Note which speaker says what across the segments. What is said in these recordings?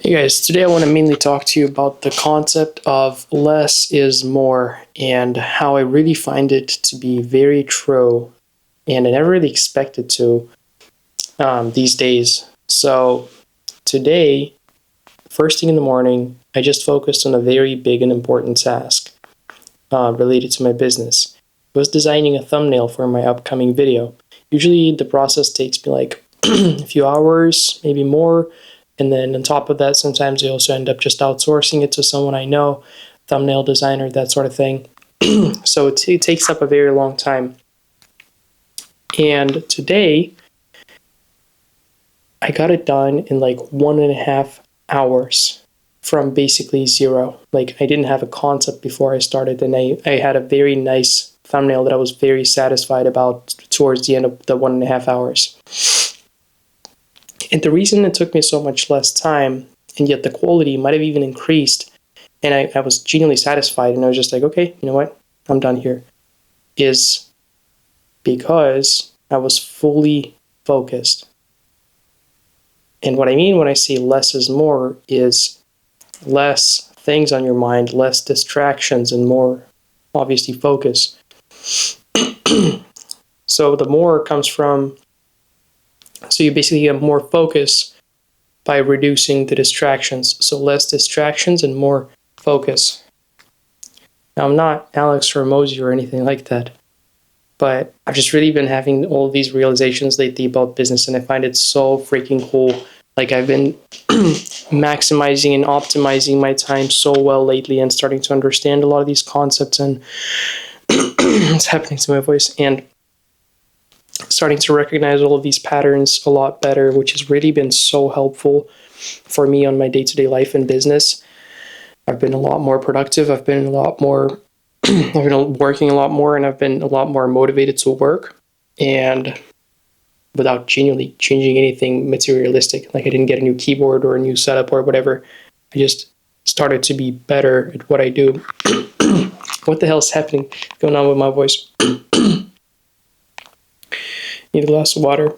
Speaker 1: Hey guys, today I want to mainly talk to you about the concept of less is more and how I really find it to be very true, and I never really expected to these days. So today, first thing in the morning, I just focused on a very big and important task related to my business. I was designing a thumbnail for my upcoming video. Usually the process takes me like a few hours, maybe more. And then on top of that, sometimes I also end up just outsourcing it to someone I know, thumbnail designer, that sort of thing. So it takes up a very long time. And today, I got it done in like 1.5 hours from basically zero. Like I didn't have a concept before I started, and I had a very nice thumbnail that I was very satisfied about towards the end of the 1.5 hours. And the reason it took me so much less time, and yet the quality might have even increased, and I was genuinely satisfied, and I was just like, okay, you know what, I'm done here, is because I was fully focused. And what I mean when I say less is more is less things on your mind, less distractions, and more, obviously, focus. So the more comes from, so you basically get more focus by reducing the distractions. So less distractions and more focus. Now, I'm not Alex Hormozi or anything like that, but I've just really been having all these realizations lately about business, and I find it so freaking cool. Like I've been maximizing and optimizing my time so well lately and starting to understand a lot of these concepts, and it's happening to my voice, and starting to recognize all of these patterns a lot better, which has really been so helpful for me on my day-to-day life and business. I've been a lot more productive. I've been working a lot more, and I've been a lot more motivated to work, and without genuinely changing anything materialistic. Like I didn't get a new keyboard or a new setup or whatever. I just started to be better at what I do. What the hell is happening going on with my voice? Need a glass of water.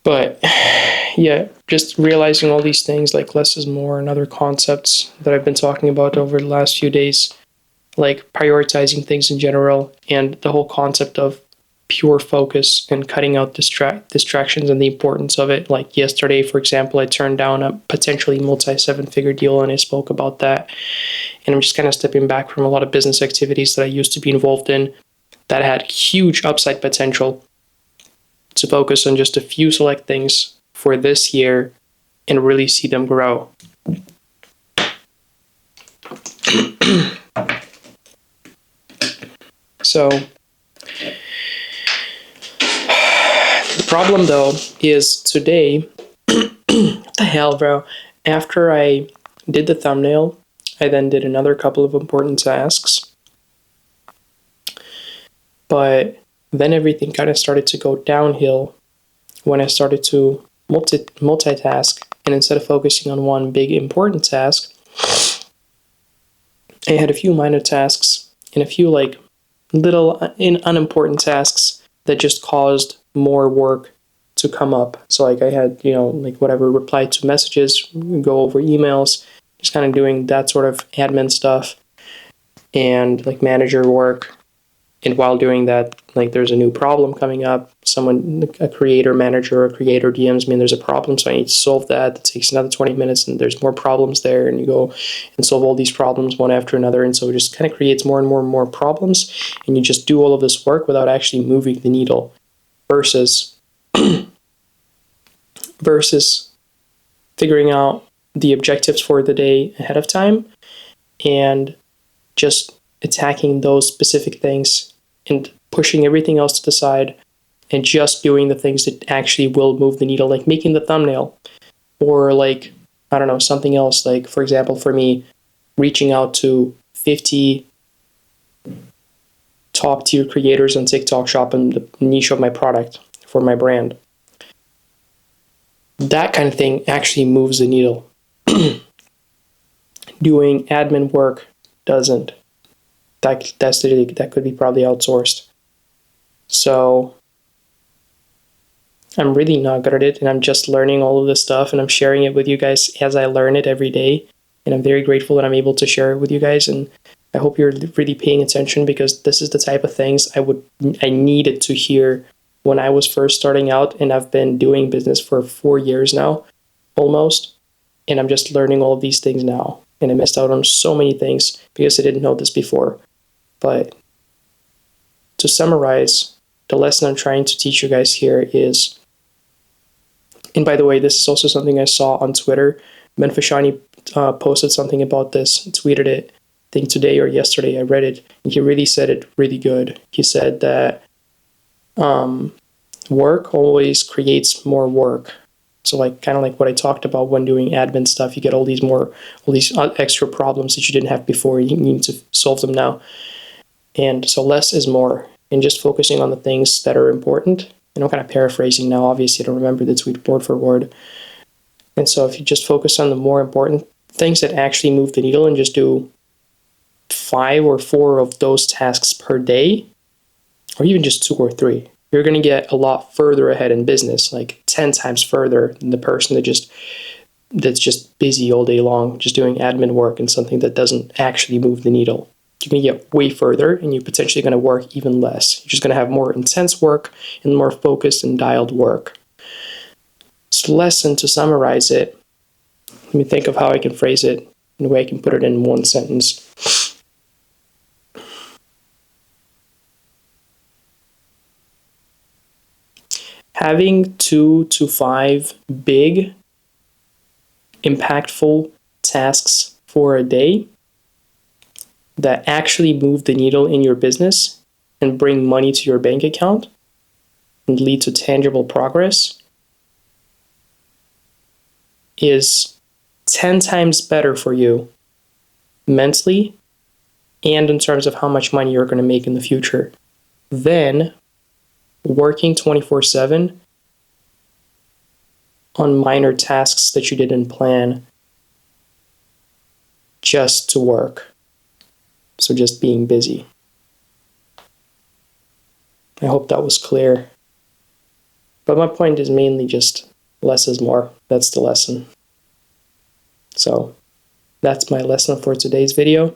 Speaker 1: But yeah, just realizing all these things like less is more and other concepts that I've been talking about over the last few days, like prioritizing things in general, and the whole concept of pure focus and cutting out distractions and the importance of it. Like yesterday, for example, I turned down a potentially multi-7-figure deal, and I spoke about that. And I'm just kind of stepping back from a lot of business activities that I used to be involved in that had huge upside potential, to focus on just a few select things for this year and really see them grow. So the problem though is today, what the hell, bro? After I did the thumbnail, I then did another couple of important tasks. But then everything kind of started to go downhill when I started to multitask. And instead of focusing on one big important task, I had a few minor tasks and a few like little unimportant tasks that just caused more work to come up. So like I had, like whatever, reply to messages, go over emails, just kind of doing that sort of admin stuff and like manager work. And while doing that, like there's a new problem coming up. Someone, a creator manager or creator DMs me, and there's a problem, so I need to solve that. It takes another 20 minutes, and there's more problems there, and you go and solve all these problems one after another. And so it just kind of creates more and more and more problems, and you just do all of this work without actually moving the needle, versus figuring out the objectives for the day ahead of time and just attacking those specific things and pushing everything else to the side and just doing the things that actually will move the needle, like making the thumbnail, or like, I don't know, something else. Like, for example, for me, reaching out to 50 top tier creators on TikTok Shop in the niche of my product for my brand. That kind of thing actually moves the needle. Doing admin work doesn't. That could be probably outsourced. So I'm really not good at it, and I'm just learning all of this stuff, and I'm sharing it with you guys as I learn it every day. And I'm very grateful that I'm able to share it with you guys. And I hope you're really paying attention, because this is the type of things I needed to hear when I was first starting out, and I've been doing business for 4 years now, almost. And I'm just learning all of these things now. And I missed out on so many things because I didn't know this before. But to summarize, the lesson I'm trying to teach you guys here is, and by the way, this is also something I saw on Twitter. Ben Fashani posted something about this, tweeted it, I think today or yesterday. I read it, and he really said it really good. He said that work always creates more work. So like kind of like what I talked about when doing admin stuff, you get all these extra problems that you didn't have before. You need to solve them now. And so less is more, and just focusing on the things that are important. And I'm kind of paraphrasing now. Obviously, I don't remember the tweet word for word. And so if you just focus on the more important things that actually move the needle, and just do 5 or 4 of those tasks per day, or even just 2 or 3, you're going to get a lot further ahead in business, like 10 times further than the person that's just busy all day long, just doing admin work and something that doesn't actually move the needle. You can get way further, and you're potentially going to work even less. You're just going to have more intense work and more focused and dialed work. So lesson, to summarize it, let me think of how I can phrase it in a way I can put it in one sentence. Having 2 to 5 big, impactful tasks for a day that actually move the needle in your business and bring money to your bank account and lead to tangible progress is 10 times better for you mentally and in terms of how much money you're going to make in the future than working 24/7 on minor tasks that you didn't plan just to work. So just being busy. I hope that was clear. But my point is mainly just less is more. That's the lesson. So that's my lesson for today's video.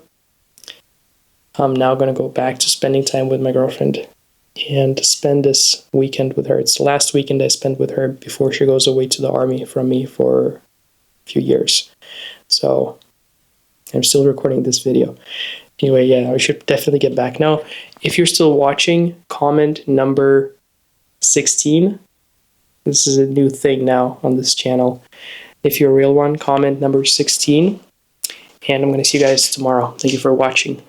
Speaker 1: I'm now going to go back to spending time with my girlfriend and spend this weekend with her. It's the last weekend I spend with her before she goes away to the army from me for a few years. So I'm still recording this video. Anyway, yeah, I should definitely get back. Now, if you're still watching, comment number 16. This is a new thing now on this channel. If you're a real one, comment number 16. And I'm going to see you guys tomorrow. Thank you for watching.